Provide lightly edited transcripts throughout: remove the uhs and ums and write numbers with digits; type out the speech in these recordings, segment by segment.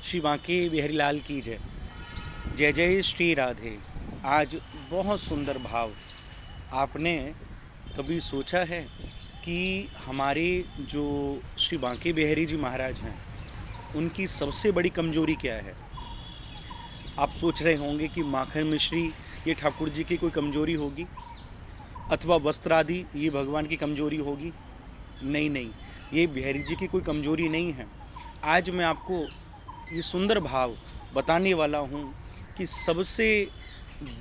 श्री बांके बिहारी लाल की जय। जय जय श्री राधे। आज बहुत सुंदर भाव। आपने कभी सोचा है कि हमारे जो श्री बांके बिहारी जी महाराज हैं उनकी सबसे बड़ी कमजोरी क्या है? आप सोच रहे होंगे कि माखन मिश्री ये ठाकुर जी की कोई कमजोरी होगी, अथवा वस्त्र आदि ये भगवान की कमजोरी होगी। नहीं नहीं, ये बिहारी जी की कोई कमजोरी नहीं है। आज मैं आपको ये सुंदर भाव बताने वाला हूँ कि सबसे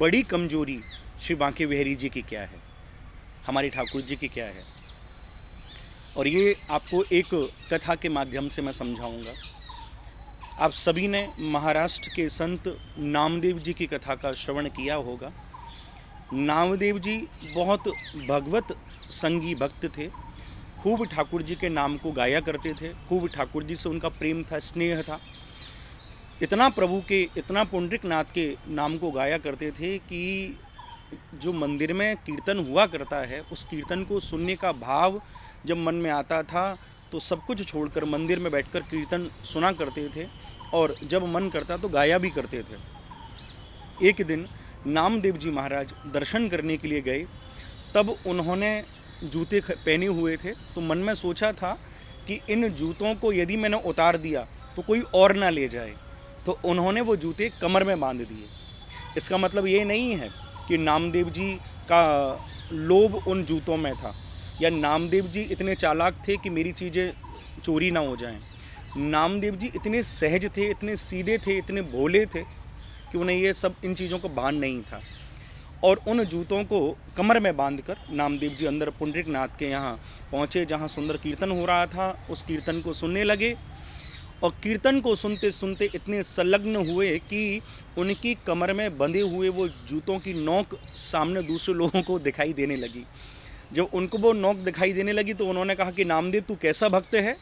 बड़ी कमजोरी श्री बांके बिहारी जी की क्या है, हमारे ठाकुर जी की क्या है। और ये आपको एक कथा के माध्यम से मैं समझाऊंगा। आप सभी ने महाराष्ट्र के संत नामदेव जी की कथा का श्रवण किया होगा। नामदेव जी बहुत भगवत संगी भक्त थे, खूब ठाकुर जी के नाम को गाया करते थे, खूब ठाकुर जी से उनका प्रेम था, स्नेह था। इतना प्रभु के, इतना पुंडरीक नाथ के नाम को गाया करते थे कि जो मंदिर में कीर्तन हुआ करता है, उस कीर्तन को सुनने का भाव जब मन में आता था तो सब कुछ छोड़कर मंदिर में बैठकर कीर्तन सुना करते थे, और जब मन करता तो गाया भी करते थे। एक दिन नामदेव जी महाराज दर्शन करने के लिए गए। तब उन्होंने जूते पहने हुए थे, तो मन में सोचा था कि इन जूतों को यदि मैंने उतार दिया तो कोई और ना ले जाए, तो उन्होंने वो जूते कमर में बांध दिए। इसका मतलब ये नहीं है कि नामदेव जी का लोभ उन जूतों में था, या नामदेव जी इतने चालाक थे कि मेरी चीज़ें चोरी ना हो जाएं। नामदेव जी इतने सहज थे, इतने सीधे थे, इतने भोले थे कि उन्हें ये सब इन चीज़ों का भान नहीं था। और उन जूतों को कमर में बांधकर नामदेव जी अंदर पुंडरीक नाथ के यहाँ पहुँचे, जहाँ सुंदर कीर्तन हो रहा था। उस कीर्तन को सुनने लगे, और कीर्तन को सुनते सुनते इतने संलग्न हुए कि उनकी कमर में बंधे हुए वो जूतों की नोक सामने दूसरे लोगों को दिखाई देने लगी। जब उनको वो नोक दिखाई देने लगी तो उन्होंने कहा कि नामदेव, तू कैसा भक्त है,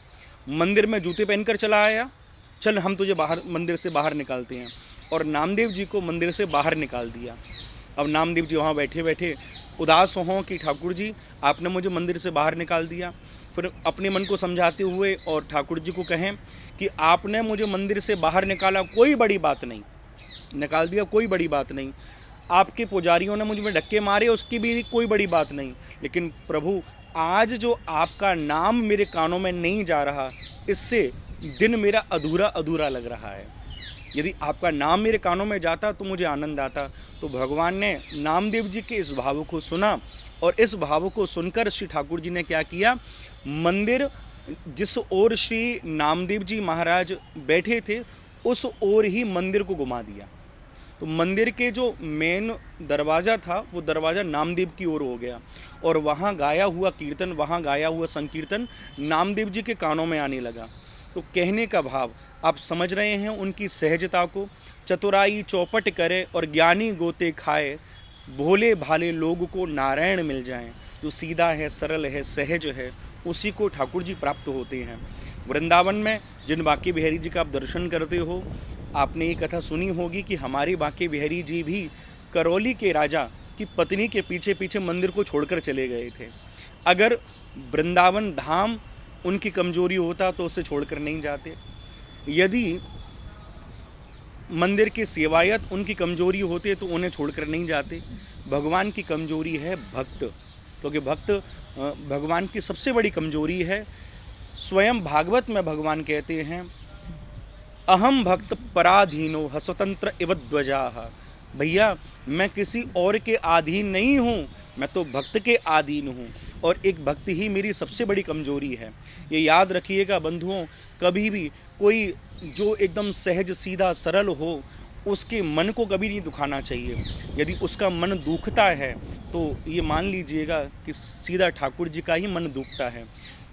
मंदिर में जूते पहनकर चला आया, चल हम तुझे बाहर, मंदिर से बाहर निकालते हैं। और नामदेव जी को मंदिर से बाहर निकाल दिया। अब नामदेव जी वहाँ बैठे बैठे उदास हों कि ठाकुर जी आपने मुझे मंदिर से बाहर निकाल दिया। फिर अपने मन को समझाते हुए और ठाकुर जी को कहें कि आपने मुझे मंदिर से बाहर निकाला, कोई बड़ी बात नहीं, निकाल दिया, कोई बड़ी बात नहीं। आपके पुजारियों ने मुझ में धक्के मारे, उसकी भी कोई बड़ी बात नहीं। लेकिन प्रभु, आज जो आपका नाम मेरे कानों में नहीं जा रहा, इससे दिन मेरा अधूरा अधूरा लग रहा है। यदि आपका नाम मेरे कानों में जाता तो मुझे आनंद आता। तो भगवान ने नामदेव जी के इस भाव को सुना, और इस भाव को सुनकर श्री ठाकुर जी ने क्या किया, मंदिर जिस ओर श्री नामदेव जी महाराज बैठे थे उस ओर ही मंदिर को घुमा दिया। तो मंदिर के जो मेन दरवाज़ा था वो दरवाज़ा नामदेव की ओर हो गया, और वहाँ गाया हुआ कीर्तन, वहाँ गाया हुआ संकीर्तन नामदेव जी के कानों में आने लगा। तो कहने का भाव आप समझ रहे हैं उनकी सहजता को। चतुराई चौपट करे और ज्ञानी गोते खाए, भोले भाले लोग को नारायण मिल जाएं। जो सीधा है, सरल है, सहज है, उसी को ठाकुर जी प्राप्त होते हैं। वृंदावन में जिन बांके बिहारी जी का आप दर्शन करते हो, आपने ये कथा सुनी होगी कि हमारे बांके बिहारी जी भी करौली के राजा की पत्नी के पीछे पीछे मंदिर को छोड़कर चले गए थे। अगर वृंदावन धाम उनकी कमजोरी होता तो उसे छोड़कर नहीं जाते। यदि मंदिर की सेवायत उनकी कमजोरी होते तो उन्हें छोड़कर नहीं जाते। भगवान की कमजोरी है भक्त, क्योंकि भक्त भगवान की सबसे बड़ी कमजोरी है। स्वयं भागवत में भगवान कहते हैं, अहम भक्त पराधीनो ह स्वतंत्र इव ध्वजाः। भैया, मैं किसी और के अधीन नहीं हूँ, मैं तो भक्त के अधीन हूँ, और एक भक्त ही मेरी सबसे बड़ी कमजोरी है। ये याद रखिएगा बंधुओं, कभी भी कोई जो एकदम सहज सीधा सरल हो, उसके मन को कभी नहीं दुखाना चाहिए। यदि उसका मन दुखता है तो ये मान लीजिएगा कि सीधा ठाकुर जी का ही मन दुखता है।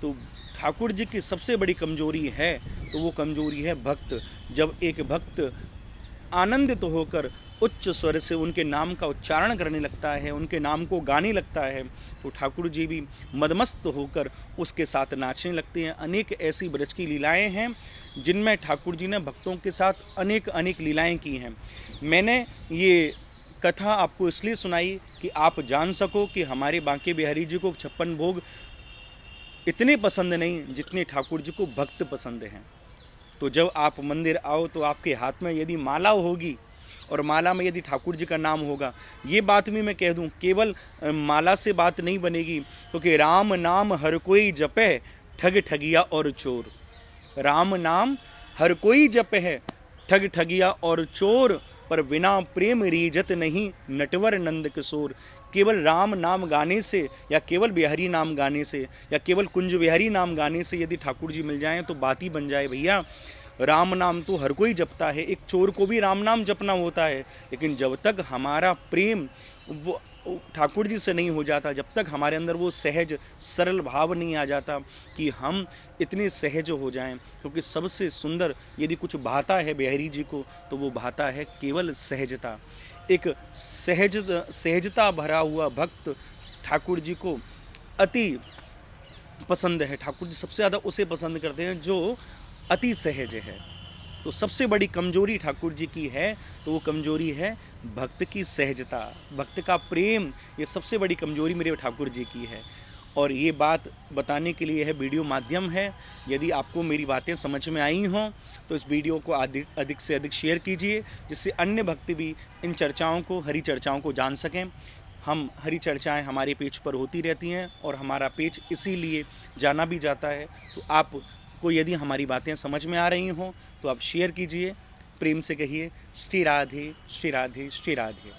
तो ठाकुर जी की सबसे बड़ी कमजोरी है, तो वो कमजोरी है भक्त। जब एक भक्त आनंदित होकर उच्च स्वर से उनके नाम का उच्चारण करने लगता है, उनके नाम को गाने लगता है, तो ठाकुर जी भी मदमस्त होकर उसके साथ नाचने लगते हैं। अनेक ऐसी ब्रज की लीलाएं हैं जिनमें ठाकुर जी ने भक्तों के साथ अनेक अनेक लीलाएं की हैं। मैंने ये कथा आपको इसलिए सुनाई कि आप जान सको कि हमारे बांके बिहारी जी को 56 भोग इतने पसंद नहीं जितने ठाकुर जी को भक्त पसंद हैं। तो जब आप मंदिर आओ तो आपके हाथ में यदि माला होगी और माला में यदि ठाकुर जी का नाम होगा, ये बात भी मैं कह दूं, केवल माला से बात नहीं बनेगी, क्योंकि राम नाम हर कोई जपे ठग ठगिया और चोर। राम नाम हर कोई जप है ठग ठगिया और चोर, पर बिना प्रेम रीजत नहीं नटवर नंद किशोर। केवल राम नाम गाने से या केवल बिहारी नाम गाने से या केवल कुंज बिहारी नाम गाने से यदि ठाकुर जी मिल जाएं तो बात ही बन जाए भैया। राम नाम तो हर कोई जपता है, एक चोर को भी राम नाम जपना होता है, लेकिन जब तक हमारा प्रेम वो ठाकुर जी से नहीं हो जाता, जब तक हमारे अंदर वो सहज सरल भाव नहीं आ जाता कि हम इतने सहज हो जाएं, क्योंकि सबसे सुंदर यदि कुछ भाता है बिहारी जी को तो वो भाता है केवल सहजता। एक सहजता भरा हुआ भक्त ठाकुर जी को अति पसंद है। ठाकुर जी सबसे ज़्यादा उसे पसंद करते हैं जो अति सहज है। तो सबसे बड़ी कमजोरी ठाकुर जी की है तो वो कमजोरी है भक्त की सहजता, भक्त का प्रेम। ये सबसे बड़ी कमजोरी मेरे ठाकुर जी की है, और ये बात बताने के लिए यह वीडियो माध्यम है। यदि आपको मेरी बातें समझ में आई हों तो इस वीडियो को अधिक से अधिक शेयर कीजिए, जिससे अन्य भक्त भी इन चर्चाओं को, हरी चर्चाओं को जान सकें। हम हरी चर्चाएं हमारे पेज पर होती रहती हैं और हमारा पेज इसीलिए जाना भी जाता है। तो आप को यदि हमारी बातें समझ में आ रही हों तो आप शेयर कीजिए, प्रेम से कहिए श्री राधे श्री राधे श्री राधे।